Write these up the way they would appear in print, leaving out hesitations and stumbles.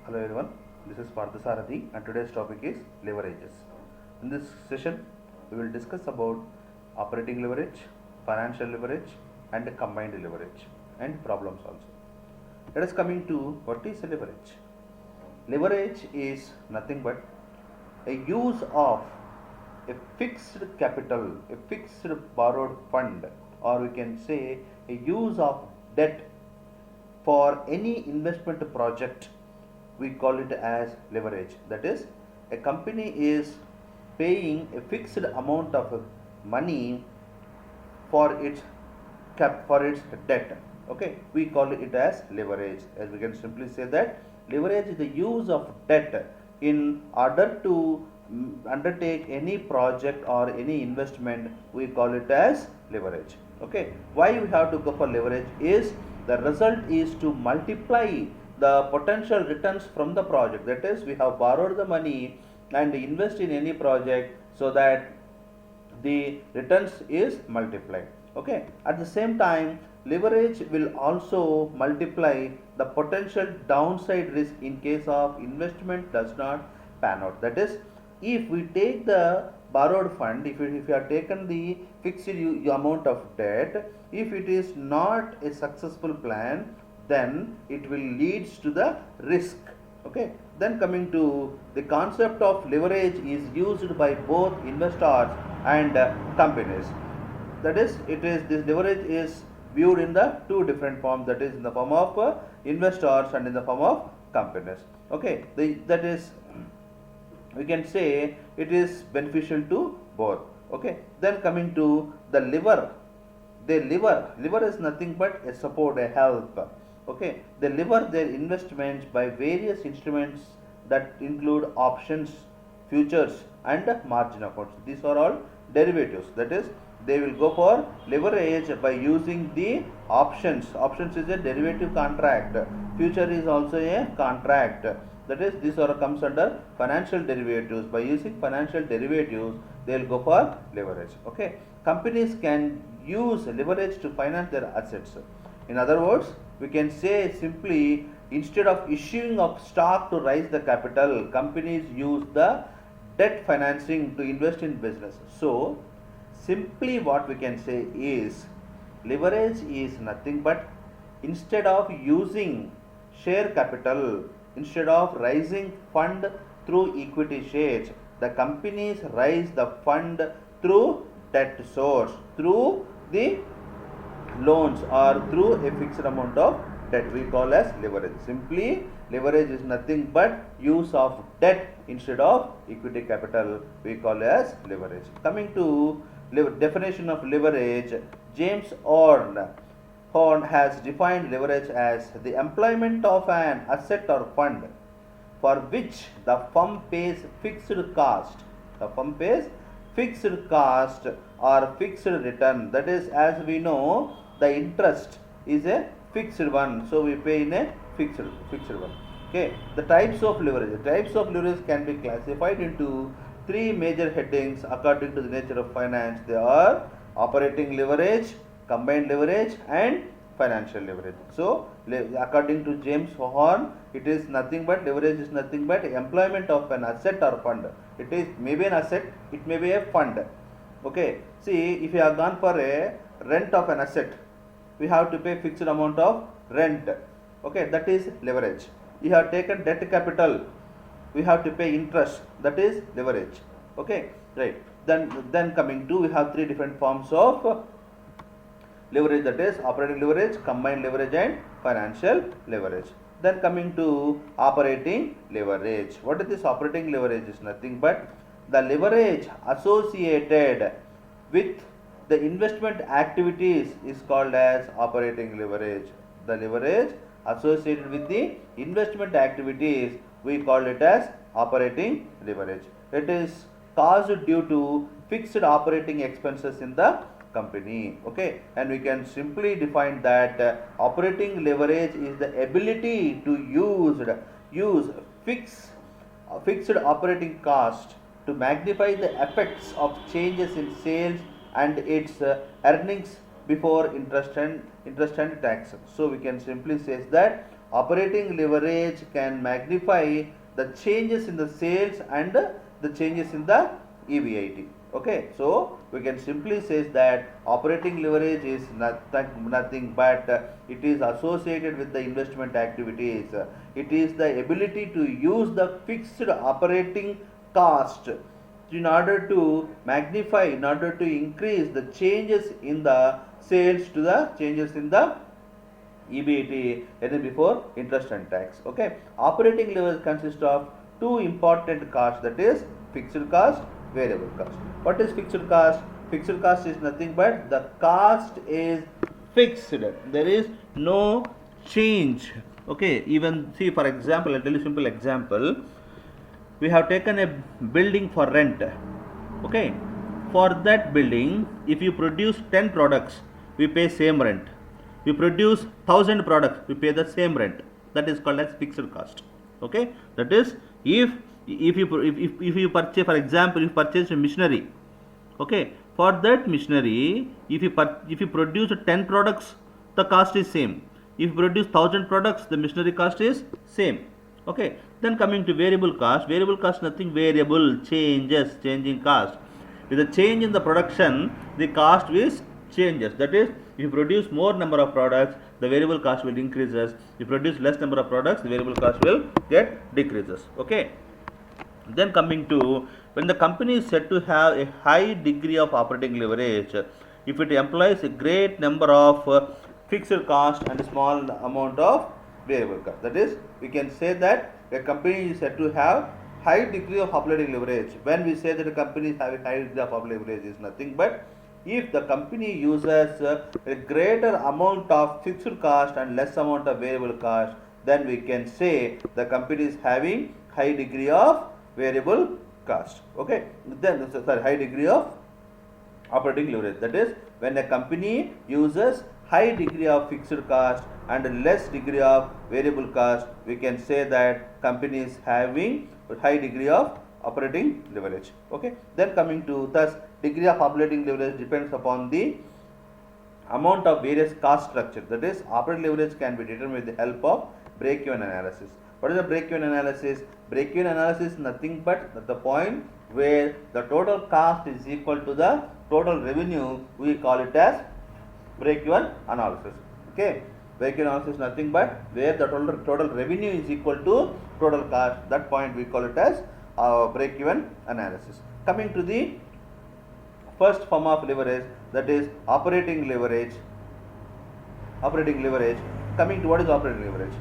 Hello everyone, this is Parthasarathi and today's topic is leverages. In this session, we will discuss about operating leverage, financial leverage and combined leverage and problems also. Let us coming to what is leverage. Leverage is nothing but a use of a fixed capital, a fixed borrowed fund, or we can say a use of debt for any investment project. We call it as leverage. That is, a company is paying a fixed amount of money for its debt. Okay, we call it as leverage. As we can simply say that leverage is the use of debt in order to undertake any project or any investment. We call it as leverage. Okay, why we have to go for leverage is the result is to multiply the potential returns from the project. That is, we have borrowed the money and invest in any project so that the returns is multiplied. Okay, at the same time, leverage will also multiply the potential downside risk in case of investment does not pan out. That is, if we take the borrowed fund, if you have taken the fixed amount of debt, if it is not a successful plan, then it will leads to the risk. Okay, then coming to the concept of leverage is used by both investors and companies. That is, this leverage is viewed in the two different forms, that is in the form of investors and in the form of companies. Okay, that is, we can say it is beneficial to both. Okay, then coming to the lever is nothing but a support, a help. Okay, they lever their investments by various instruments that include options, futures and margin accounts. These are all derivatives. That is, they will go for leverage by using the options. Options is a derivative contract. Future is also a contract. That is, this all comes under financial derivatives. By using financial derivatives, they will go for leverage. Okay, companies can use leverage to finance their assets. In other words, we can say simply, instead of issuing of stock to raise the capital, companies use the debt financing to invest in business. So, simply what we can say is, leverage is nothing but instead of using share capital, instead of raising fund through equity shares, the companies raise the fund through debt source, through the loans or through a fixed amount of debt. We call as leverage. Simply, leverage is nothing but use of debt instead of equity capital. We call as leverage. Coming to definition of leverage, James Horn has defined leverage as the employment of an asset or fund for which the firm pays fixed cost. The firm pays fixed cost or fixed return. That is, as we know, the interest is a fixed one, so we pay in a fixed one. Okay, the types of leverage. The types of leverage can be classified into three major headings according to the nature of finance. They are operating leverage, combined leverage and financial leverage. So, according to James Horn, it is nothing but leverage is nothing but employment of an asset or fund. It is maybe an asset, it may be a fund. Okay, see, if you have gone for a rent of an asset, we have to pay fixed amount of rent. Okay, that is leverage. You have taken debt capital, we have to pay interest. That is leverage. Okay, right. Then coming to, we have three different forms of leverage, that is operating leverage, combined leverage and financial leverage. Then coming to operating leverage. What is this operating leverage? Is nothing but the leverage associated with the investment activities is called as operating leverage. The leverage associated with the investment activities, we call it as operating leverage. It is caused due to fixed operating expenses in the company. Okay, and we can simply define that operating leverage is the ability to use fixed operating cost to magnify the effects of changes in sales and its earnings before interest and tax. So we can simply say that operating leverage can magnify the changes in the sales and the changes in the EBIT. Okay, so we can simply say that operating leverage is nothing but it is associated with the investment activities. It is the ability to use the fixed operating cost in order to magnify, in order to increase the changes in the sales to the changes in the EBIT and then before interest and tax. Okay, operating leverage consists of two important costs, that is fixed cost, variable cost. What is fixed cost? Fixed cost is nothing but the cost is fixed. There is no change. Okay, even see, for example, I'll tell you a simple example. We have taken a building for rent. Okay, for that building, if you produce 10 products, we pay same rent. We produce 1000 products, we pay the same rent. That is called as fixed cost. Okay, that is if you purchase, for example, if you purchase a machinery. Okay, for that machinery, if you produce 10 products, the cost is same. If you produce 1000 products, the machinery cost is same. Okay, then coming to variable cost nothing, variable, changing cost. With the change in the production, the cost is changes. That is, if you produce more number of products, the variable cost will increases. If you produce less number of products, the variable cost will get decreases. Okay, then coming to, when the company is said to have a high degree of operating leverage, if it employs a great number of fixed cost and a small amount of variable cost. That is, we can say that a company is said to have high degree of operating leverage. When we say that a company is having high degree of operating leverage, is nothing but if the company uses a greater amount of fixed cost and less amount of variable cost, then we can say the company is having high degree of variable cost. Okay, then sorry, high degree of operating leverage. That is, when a company uses high degree of fixed cost and less degree of variable cost, we can say that company is having high degree of operating leverage. Okay, then coming to, thus degree of operating leverage depends upon the amount of various cost structure. That is, operating leverage can be determined with the help of break-even analysis. What is the break-even analysis? Break-even analysis is nothing but the point where the total cost is equal to the total revenue. We call it as break-even analysis. Okay, break-even analysis is nothing but where the total revenue is equal to total cost. That point we call it as break-even analysis. Coming to the first form of leverage, that is operating leverage. Coming to, what is operating leverage?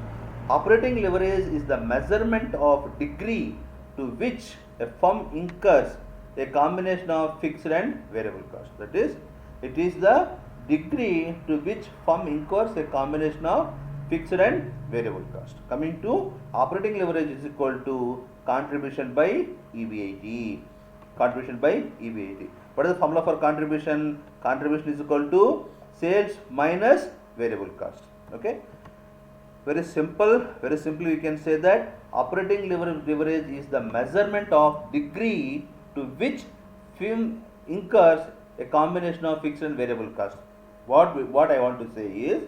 Operating leverage is the measurement of degree to which a firm incurs a combination of fixed and variable cost. That is, it is the degree to which firm incurs a combination of fixed and variable cost. Coming to, operating leverage is equal to contribution by EBIT. Contribution by EBIT. What is the formula for contribution? Contribution is equal to sales minus variable cost. Okay, very simply we can say that operating leverage is the measurement of degree to which firm incurs a combination of fixed and variable cost. What I want to say is,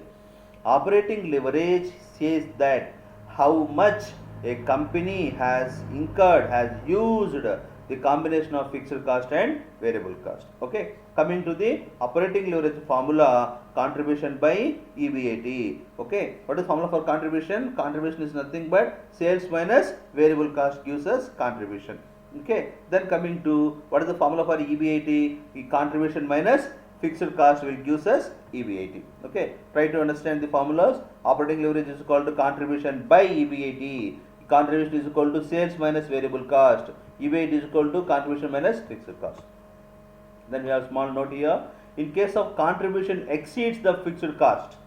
operating leverage says that how much a company has incurred, has used the combination of fixed cost and variable cost. Okay, coming to the operating leverage formula, contribution by EBIT. Okay, what is formula for contribution? Contribution is nothing but sales minus variable cost gives us contribution. Okay, then coming to, what is the formula for EBIT? Contribution minus fixed cost will gives us EBIT. Okay, try to understand the formulas. Operating leverage is equal to contribution by EBIT. Contribution is equal to sales minus variable cost. EBIT is equal to contribution minus fixed cost. Then we have a small note here. In case of contribution exceeds the fixed cost,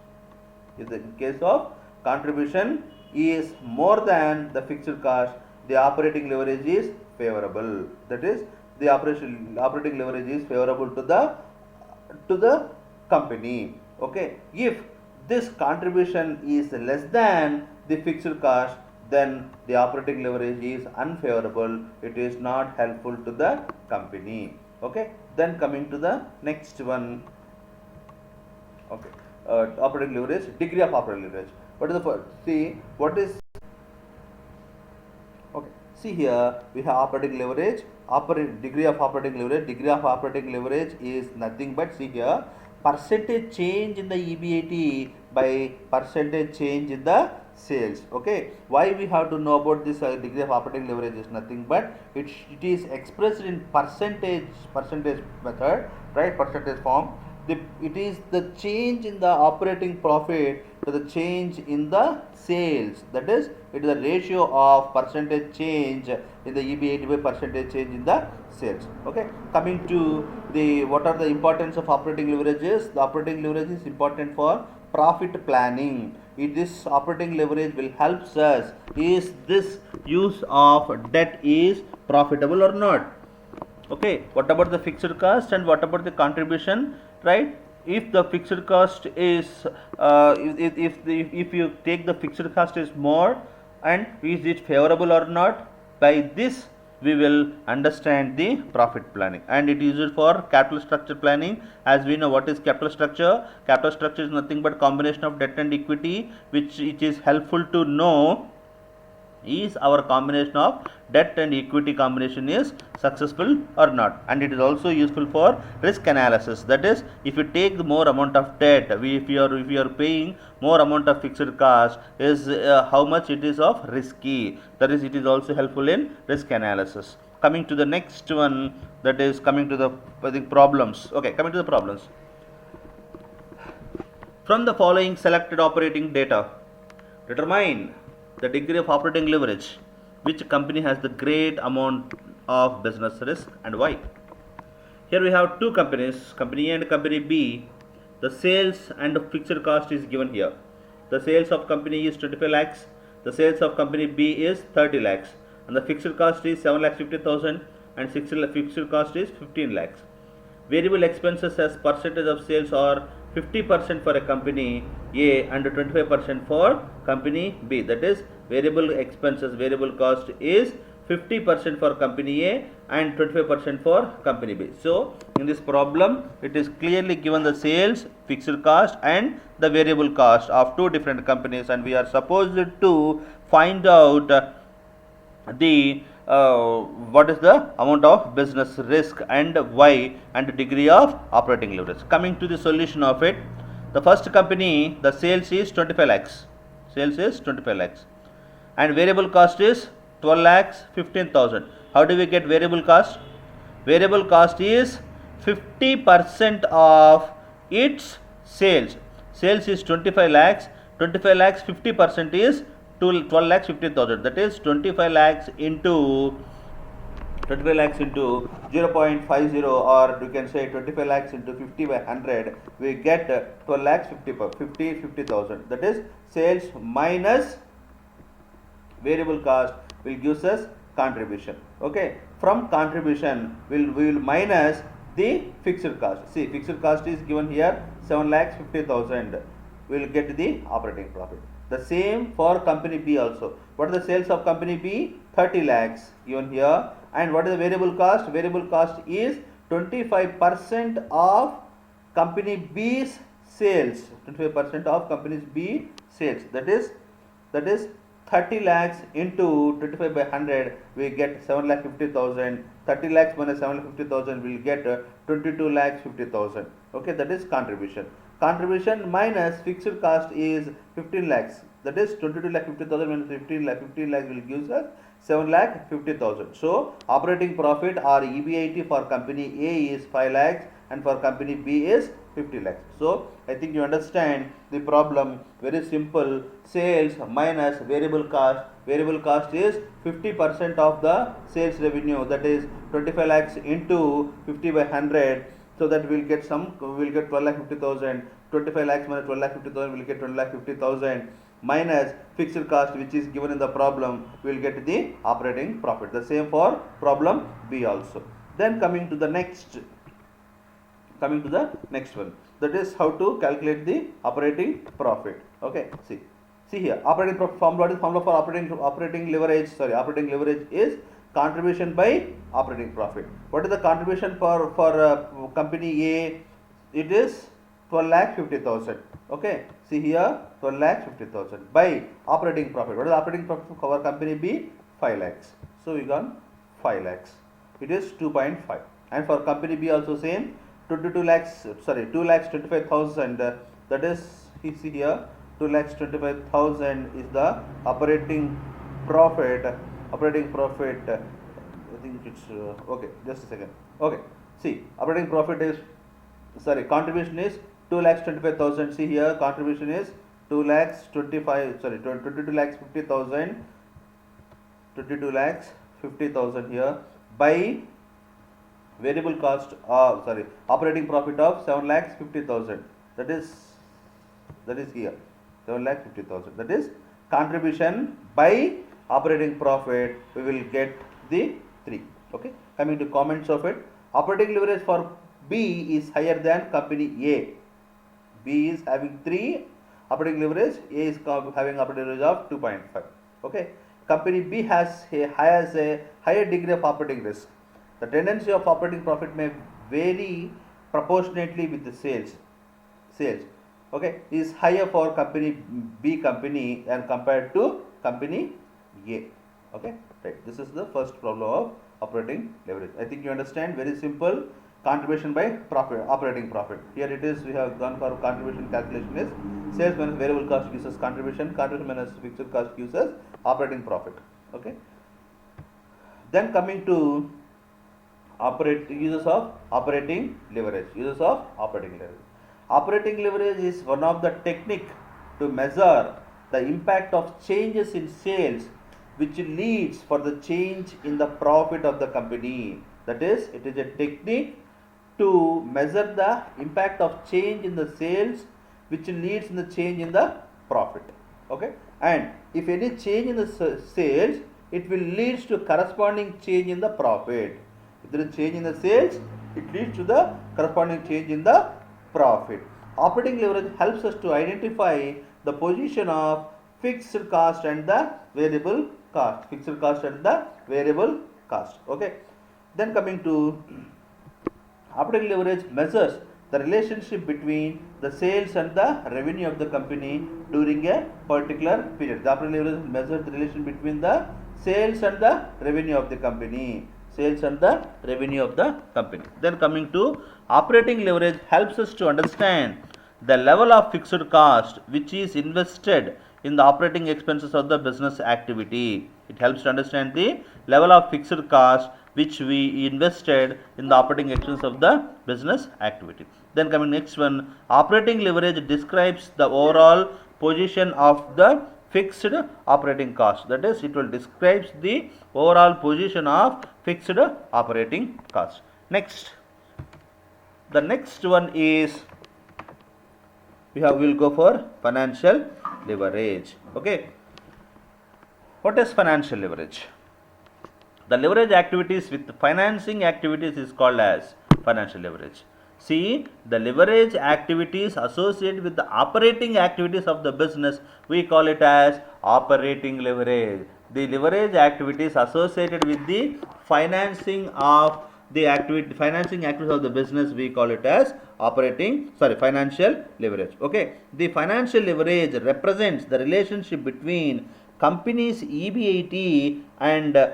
in case of contribution is more than the fixed cost, the operating leverage is favorable. That is, the operating leverage is favorable to the company. Okay, if this contribution is less than the fixed cost, then the operating leverage is unfavorable. It is not helpful to the company. Okay, then coming to the next one. Okay, operating leverage, degree of operating leverage. What is the first? See what is. Okay. See here we have operating leverage. Degree of operating leverage. Degree of operating leverage is nothing but, see here, percentage change in the EBIT by percentage change in the sales. Okay. Why we have to know about this degree of operating leverage is nothing but it is expressed in percentage method, right? Percentage form. It is the change in the operating profit to the change in the sales. That is, it is the ratio of percentage change in the EBIT by percentage change in the sales. Okay. Coming to the what are the importance of operating leverages? The operating leverage is important for profit planning. If this operating leverage will help us, is this use of debt is profitable or not? Okay, what about the fixed cost and what about the contribution, right? If the fixed cost is if you take the fixed cost is more, and is it favorable or not? By this we will understand the profit planning, and it is used for capital structure planning. As we know, what is capital structure? Capital structure is nothing but combination of debt and equity, which it is helpful to know is our combination of debt and equity combination is successful or not. And it is also useful for risk analysis. That is, if you take the more amount of debt, if you are paying more amount of fixed cost, is how much it is of risky. That is, it is also helpful in risk analysis. Coming to the next one, that is coming to the problems. Okay, coming to the problems. From the following selected operating data, determine the degree of operating leverage. Which company has the great amount of business risk and why? Here we have two companies, company A and company B. The sales and fixed cost is given here. The sales of company is 25 lakhs. The sales of company B is 30 lakhs. And the fixed cost is 7,50,000 and fixed cost is 15 lakhs. Variable expenses as percentage of sales are 50% for a company A and 25% for company B. That is, variable expenses, variable cost is 50% for company A and 25% for company B. So, in this problem, it is clearly given the sales, fixed cost and the variable cost of two different companies, and we are supposed to find out the what is the amount of business risk and why, and degree of operating leverage. Coming to the solution of it, the first company, the sales is 25 lakhs. Sales is 25 lakhs. And variable cost is 12 lakhs 15,000. How do we get variable cost? Variable cost is 50% of its sales. Sales is 25 lakhs. 25 lakhs 50% is 12 lakhs 15,000. That is 25 lakhs into 0.50, or you can say 25 lakhs into 50 by 100, we get 12 lakhs 50,000. That is, sales minus variable cost will give us contribution. Okay, from contribution we will minus the fixed cost. See, fixed cost is given here 7,50,000. We will get the operating profit. The same for company B also. What are the sales of company B? 30 lakhs given here. And what is the variable cost? Variable cost is 25% of company B's sales. 25% of company B sales. That is 30 lakhs into 25 by 100, we get 7,50,000. 30 lakhs minus 7,50,000, we will get 22 lakhs 50,000. Okay, that is contribution. Contribution minus fixed cost is 15 lakhs. That is 22 lakh 50,000 minus 15 lakhs will give us 7 lakh 50,000. So, operating profit or EBIT for company A is 5 lakhs and for company B is 50 lakhs. So, I think you understand the problem. Very simple. Sales minus variable cost. Variable cost is 50% of the sales revenue. That is 25 lakhs into 50 by 100. So that we will get 12 lakh 50,000. 25 lakhs minus 12 lakh 50,000, we will get 20 lakh 50,000 minus fixed cost, which is given in the problem, we will get the operating profit. The same for problem B also. Then coming to the next one, that is how to calculate the operating profit. Okay, see here, operating profit formula. What is formula for operating leverage? Operating leverage is contribution by operating profit. What is the contribution for company A? It is 12 lakh 50,000. Okay, see here 12 lakh 50,000 by operating profit. What is operating profit for our company B? 5 lakhs. So we got 5 lakhs. It is 2.5. And for company B also same, 22 lakhs, sorry, 2 lakhs 25,000. That is, you see here 2 lakhs 25,000 is the operating profit. Operating profit. I think it's okay. Just a second. Okay. See, operating profit is, sorry, contribution is 2 lakhs 25,000. See here, contribution is 2 lakhs 25, sorry, 22 lakhs 50,000. 22 lakhs 50,000 here by variable cost, sorry, operating profit of 7 lakhs 50,000. That is here 7 lakhs 50,000. That is contribution by operating profit. We will get the 3. Okay. Coming to comments of it, operating leverage for B is higher than company A. B is having 3 operating leverage. A is having operating leverage of 2.5. Okay. Company B has a higher degree of operating risk. The tendency of operating profit may vary proportionately with the sales. Okay, is higher for company B company and compared to company A. Okay, right. This is the first problem of operating leverage. I think you understand. Very simple. Contribution by profit, operating profit. Here it is. We have gone for contribution calculation is sales minus variable cost gives us contribution. Contribution minus fixed cost gives us operating profit. Okay. Then coming to uses of operating leverage. Uses of operating leverage. Operating leverage is one of the technique to measure the impact of changes in sales which leads for the change in the profit of the company. That is, it is a technique to measure the impact of change in the sales which leads in the change in the profit. Okay, and if any change in the sales, it will leads to corresponding change in the profit. If there is change in the sales, it leads to the corresponding change in the profit. Operating leverage helps us to identify the position of fixed cost and the variable cost. Fixed cost and the variable cost. Okay. Then coming to operating leverage measures the relationship between the sales and the revenue of the company during a particular period. The operating leverage measures the relation between the sales and the revenue of the company. Sales and the revenue of the company. Then coming to operating leverage helps us to understand the level of fixed cost which is invested in the operating expenses of the business activity. It helps to understand the level of fixed cost which we invested in the operating expenses of the business activity. Then coming next one, operating leverage describes the overall position of the fixed operating cost. That is, it will describe the overall position of fixed operating cost. Next, the next one is we will go for financial leverage. Okay, what is financial leverage? The leverage activities with financing activities is called as financial leverage. See, the leverage activities associated with the operating activities of the business, we call it as operating leverage. The leverage activities associated with the financing of the financing activities of the business, we call it as financial leverage. Okay, the financial leverage represents the relationship between company's EBIT and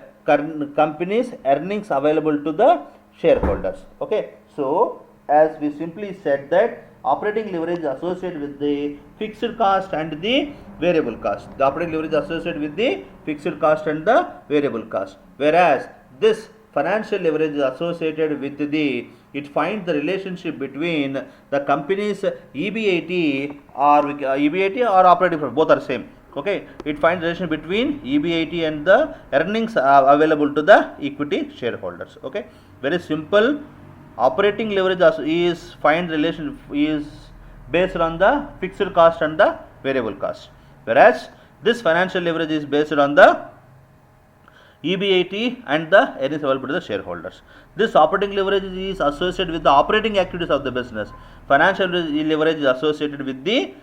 company's earnings available to the shareholders. Okay, so as we simply said that operating leverage is associated with the fixed cost and the variable cost. The operating leverage is associated with the fixed cost and the variable cost, whereas this financial leverage is associated with it finds the relationship between the company's EBIT or operating profit, both are same. Okay, it finds relation between EBIT and the earnings available to the equity shareholders. Okay, very simple. Operating leverage is based on the fixed cost and the variable cost, whereas this financial leverage is based on the EBIT and the earnings available to the shareholders. This operating leverage is associated with the operating activities of the business. Financial leverage is associated with the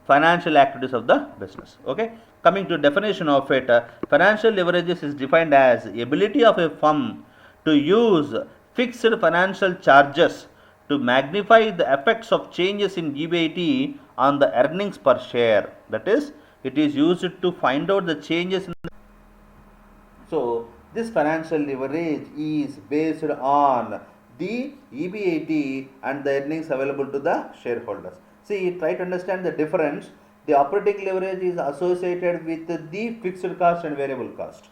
financial activities of the business. Okay, coming to definition of it, financial leverage is defined as ability of a firm to use fixed financial charges to magnify the effects of changes in EBIT on the earnings per share. That is, it is used to find out the changes in. So this financial leverage is based on the EBIT and the earnings available to the shareholders. See, try to understand the difference. The operating leverage is associated with the fixed cost and variable cost,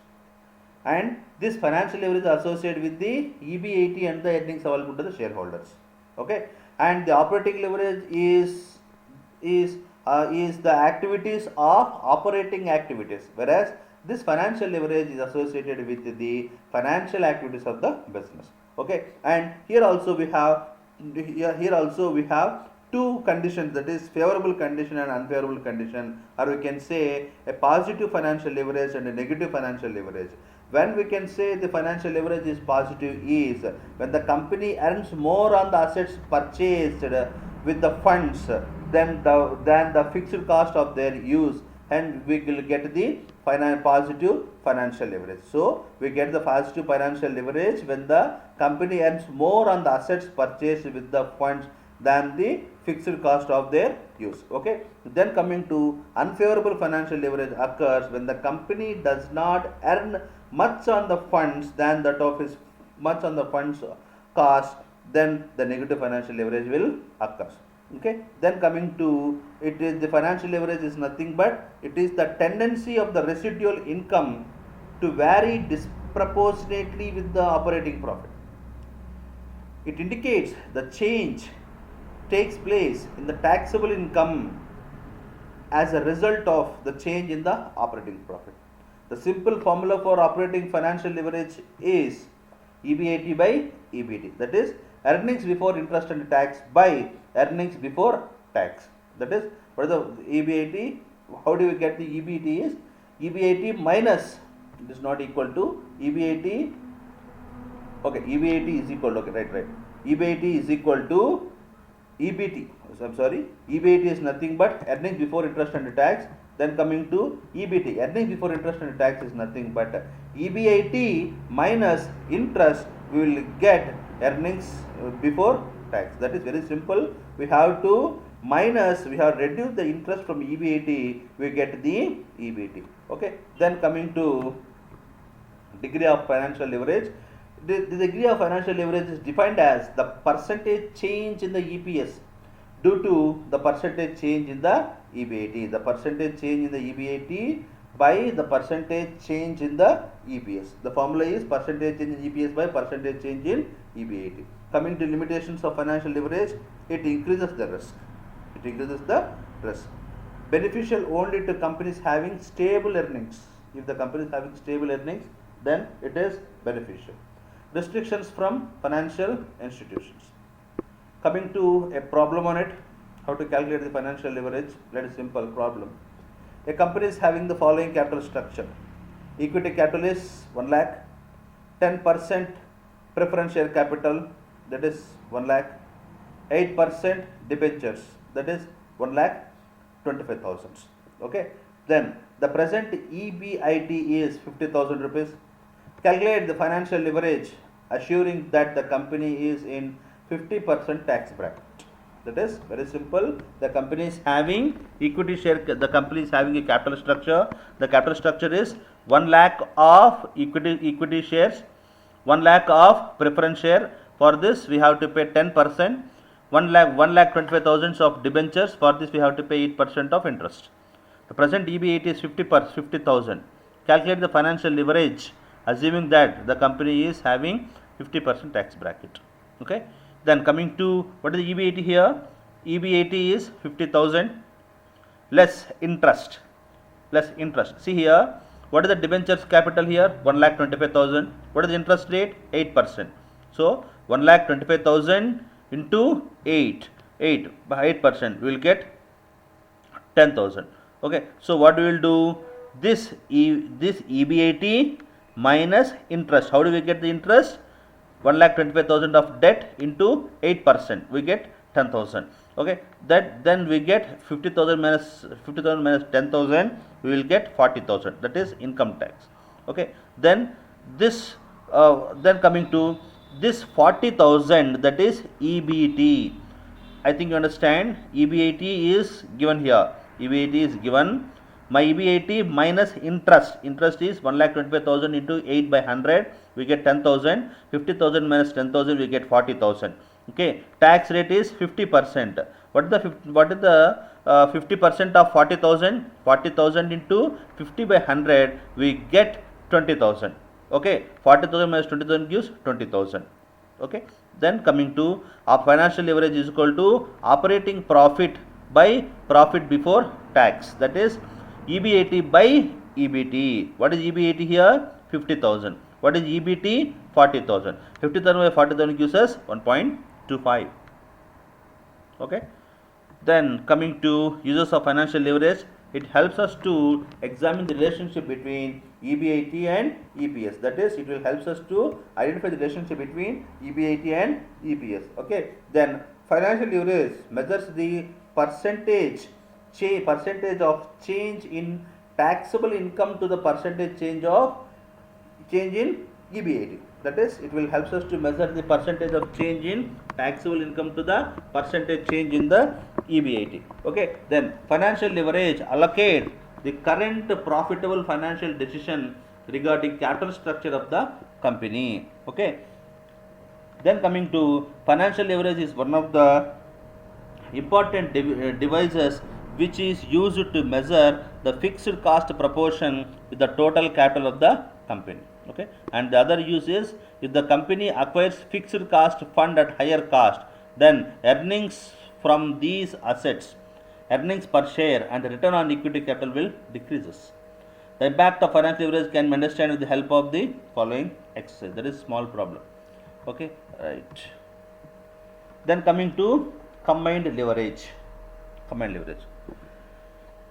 and this financial leverage is associated with the EBIT and the earnings available to the shareholders. Okay, and the operating leverage is the activities of operating activities, whereas this financial leverage is associated with the financial activities of the business. Okay, and here also we have two conditions, that is favorable condition and unfavorable condition, or we can say a positive financial leverage and a negative financial leverage. When we can say the financial leverage is positive is when the company earns more on the assets purchased with the funds than the fixed cost of their use, and we will get the positive financial leverage. So we get the positive financial leverage when the company earns more on the assets purchased with the funds than the fixed cost of their use. Okay, then coming to unfavorable financial leverage occurs when the company does not earn much on the funds than that of his much on the funds cost, then the negative financial leverage will occur. Okay, then coming to it is the financial leverage is nothing but it is the tendency of the residual income to vary disproportionately with the operating profit. It indicates the change takes place in the taxable income as a result of the change in the operating profit. The simple formula for operating financial leverage is EBIT by EBT, that is earnings before interest and tax by earnings before tax. That is, what is the EBIT? How do we get the EBT? Is EBIT minus, it is not equal to EBIT. Okay, EBIT is equal to, okay, right. EBIT is equal to EBT. I'm sorry, EBIT is nothing but earnings before interest and tax. Then coming to EBT, earnings before interest and tax is nothing but EBIT minus interest. We will get earnings before tax. That is very simple. We have to minus, we have reduced the interest from EBIT, we get the EBT. Okay, then coming to degree of financial leverage. The degree of financial leverage is defined as the percentage change in the EPS due to the percentage change in the EBIT. The percentage change in the EBIT by the percentage change in the EPS. The formula is percentage change in EPS by percentage change in EBIT. Coming to limitations of financial leverage, it increases the risk. Beneficial only to companies having stable earnings. If the company is having stable earnings, then it is beneficial. Restrictions from financial institutions. Coming to a problem on it, how to calculate the financial leverage. Very simple problem. A company is having the following capital structure. Equity capital is 1 lakh, 10% preference share capital, that is 1 lakh, 8% debentures, that is 1 lakh 25,000. Okay, then the present EBIT is 50,000 rupees. Calculate the financial leverage assuring that the company is in 50% tax bracket. That is very simple. The company is having equity share, the company is having a capital structure. The capital structure is 1 lakh of equity shares, 1 lakh of preference share. For this we have to pay 10%. 1 lakh 25,000 of debentures. For this we have to pay 8% of interest. The present EBIT is 50,000. Calculate the financial leverage assuming that the company is having 50% tax bracket. Okay, then coming to what is the EBIT here? EBIT is 50,000 less interest. See here, what is the debentures capital here? 1,25,000. What is the interest rate? 8%. So 1,25,000 into 8 by 8%, we will get 10,000. Okay, so what we will do? This EBIT minus interest. How do we get the interest? 1,25,000 of debt into 8%, we get 10,000. Okay, that then we get 50,000 minus 10,000, we will get 40,000. That is income tax. Okay, then this then coming to this 40,000, that is EBT. I think you understand. EBIT is given here. EBIT is given. My EBIT minus interest. Interest is 1,25,000 into 8 by 100. We get 10,000. 50,000 minus 10,000. We get 40,000. Okay. Tax rate is 50%. What is the 50% of 40,000? 40,000 into 50 by 100. We get 20,000. Okay. 40,000 minus 20,000 gives 20,000. Okay. Then coming to our financial leverage is equal to operating profit by profit before tax, that is EBIT by EBT. What is EBIT here? 50,000. What is EBT? 40,000. 50,000 by 40,000 gives us 1.25. Okay. Then coming to uses of financial leverage, it helps us to examine the relationship between EBIT and EPS. That is, it will help us to identify the relationship between EBIT and EPS. Okay. Then financial leverage measures the percentage of change in taxable income to the percentage change in EBIT. That is, it will help us to measure the percentage of change in taxable income to the percentage change in the EBIT. Okay. Then financial leverage allocate the current profitable financial decision regarding capital structure of the company. Okay. Then coming to financial leverage is one of the important devices which is used to measure the fixed cost proportion with the total capital of the company. Okay. And the other use is, if the company acquires fixed cost fund at higher cost, then earnings from these assets, earnings per share and return on equity capital will decreases. The impact of financial leverage can be understood with the help of the following exercise. That is small problem. Okay, right. Then coming to combined leverage. Combined leverage.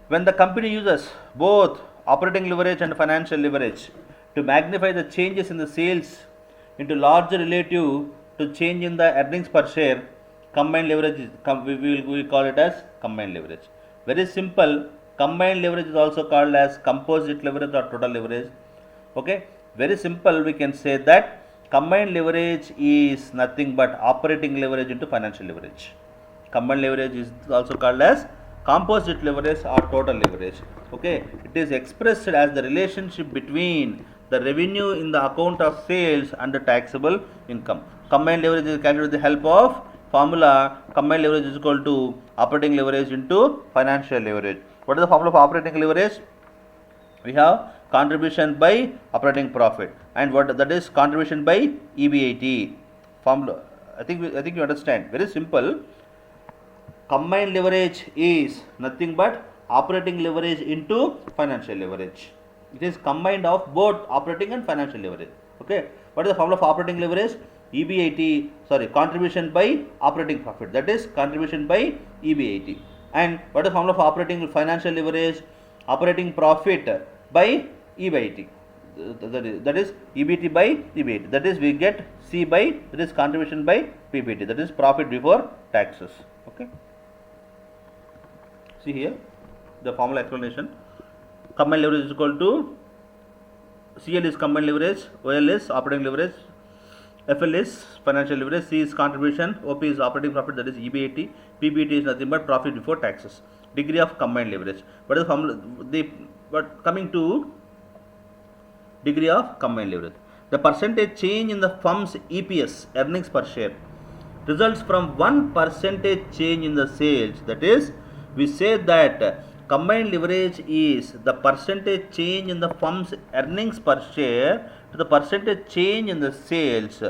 When the company uses both operating leverage and financial leverage to magnify the changes in the sales into larger relative to change in the earnings per share, combined leverage is, we call it as combined leverage. Very simple. Combined leverage is also called as composite leverage or total leverage. Okay. Very simple. We can say that combined leverage is nothing but operating leverage into financial leverage. Combined leverage is also called as composite leverage or total leverage. Okay. It is expressed as the relationship between the revenue in the account of sales and the taxable income. Combined leverage is calculated with the help of formula. Combined leverage is equal to operating leverage into financial leverage. What is the formula of operating leverage? We have contribution by operating profit, and what that is contribution by EBIT. Formula. I think you understand. Very simple. Combined leverage is nothing but operating leverage into financial leverage. It is combined of both operating and financial leverage. Okay. What is the formula of operating leverage? Contribution by operating profit. That is contribution by EBIT. And what is the formula of operating financial leverage? Operating profit by EBIT. That is EBT by EBIT. That is we get C by, that is contribution by PBT. That is profit before taxes. Okay. See here the formula explanation. Combined leverage is equal to CL is combined leverage, OL is operating leverage, FL is financial leverage, C is contribution, OP is operating profit, that is EBIT, PBT is nothing but profit before taxes. Degree of combined leverage. What is the formula? But coming to degree of combined leverage, the percentage change in the firm's EPS, earnings per share, results from 1% change in the sales. That is, we say that combined leverage is the percentage change in the firm's earnings per share to the percentage change in the sales.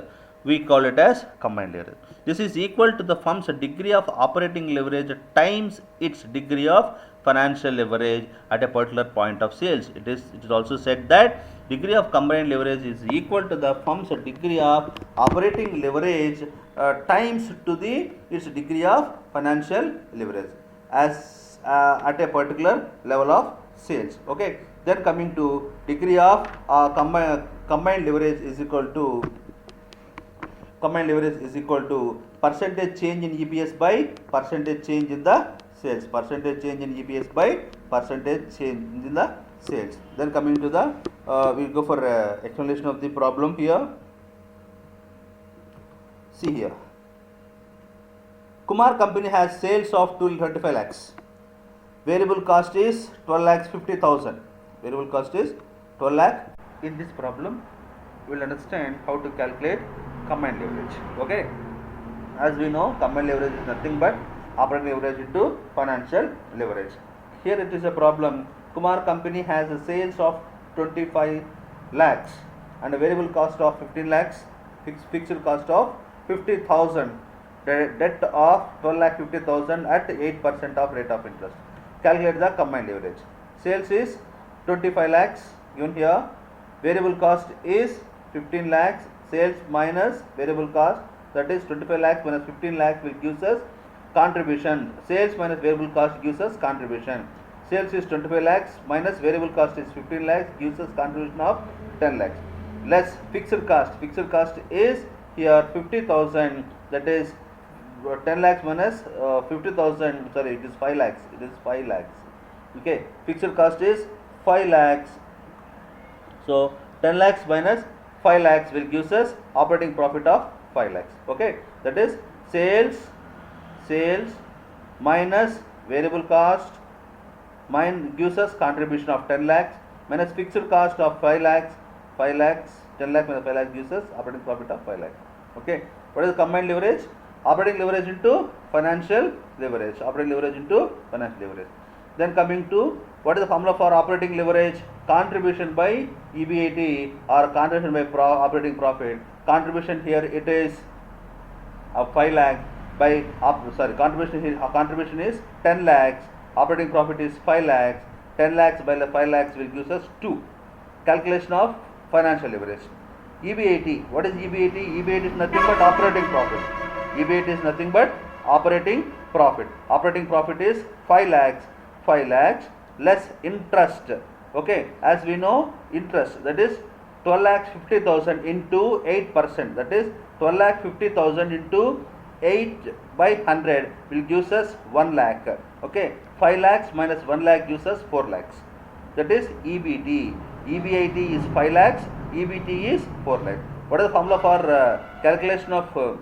We call it as combined leverage. This is equal to the firm's degree of operating leverage times its degree of financial leverage at a particular point of sales. It is also said that degree of combined leverage is equal to the firm's degree of operating leverage times to its degree of financial leverage as at a particular level of sales. Okay. Then coming to degree of combined leverage is equal to percentage change in EPS by percentage change in the sales. Percentage change in EPS by percentage change in the sales. Then coming to the we will go for explanation of the problem here. See here. Kumar company has sales of 235 lakhs. Variable cost is 12 lakhs 50,000. Variable cost is 12 lakh. In this problem, we will understand how to calculate combined leverage. Okay. As we know, combined leverage is nothing but operating leverage into financial leverage. Here it is a problem. Kumar company has a sales of 25 lakhs and a variable cost of 15 lakhs, fixed cost of 50,000, debt of 12 lakh 50,000 at 8% of rate of interest. Calculate the combined leverage. Sales is 25 lakhs given here. Variable cost is 15 lakhs. Sales minus variable cost, that is 25 lakhs minus 15 lakhs will give us contribution. Sales minus variable cost gives us contribution. Sales is 25 lakhs minus variable cost is 15 lakhs gives us contribution of 10 lakhs. Less fixed cost. Fixed cost is here 50,000, that is 10 lakhs minus 50,000, sorry, it is 5 lakhs. It is 5 lakhs. Okay, fixed cost is 5 lakhs. So 10 lakhs minus 5 lakhs will give us operating profit of 5 lakhs. Okay, that is sales minus variable cost gives us contribution of 10 lakhs minus fixed cost of 5 lakhs. 10 lakhs minus 5 lakhs gives us operating profit of 5 lakhs. Okay, what is combined leverage? Operating leverage into financial leverage. Operating leverage into financial leverage. Then coming to what is the formula for operating leverage? Contribution by EBIT or contribution by operating profit. Contribution here it is 5 lakh by contribution is 10 lakhs. Operating profit is 5 lakhs. 10 lakhs by 5 lakhs will give us 2. Calculation of financial leverage. EBIT. What is EBIT? EBIT is nothing but operating profit. EBIT is nothing but operating profit. Operating profit is 5 lakhs. 5 lakhs less interest. Okay, as we know, interest, that is 12 lakhs 50,000 into 8%, that is 12 lakh 50,000 into 8 by 100 will give us 1 lakh. Okay, 5 lakhs minus 1 lakh gives us 4 lakhs. That is EBT. EBIT is 5 lakhs, EBT is 4 lakhs. What is the formula for calculation of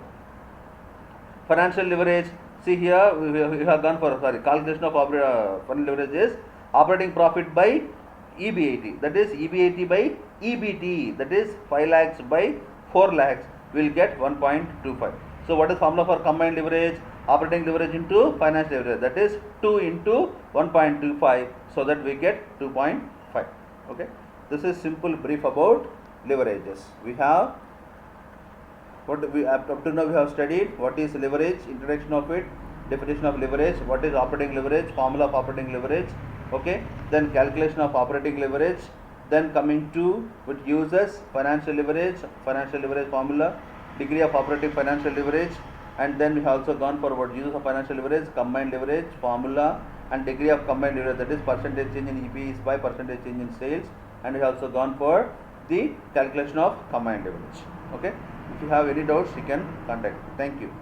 financial leverage? See here, we have gone for calculation of financial leverage is operating profit by EBIT, that is EBIT by EBT, that is 5 lakhs by 4 lakhs will get 1.25. So what is formula for combined leverage? Operating leverage into financial leverage, that is 2 into 1.25, so that we get 2.5. Okay, this is simple brief about leverages. We have what we up to now we have studied what is leverage, introduction of it, definition of leverage, what is operating leverage, formula of operating leverage. Okay, then calculation of operating leverage, then coming to which uses financial leverage formula, degree of operating financial leverage, and then we have also gone for what uses of financial leverage, combined leverage formula, and degree of combined leverage, that is percentage change in EP is by percentage change in sales, and we have also gone for the calculation of combined leverage. Okay, if you have any doubts you can contact. Thank you.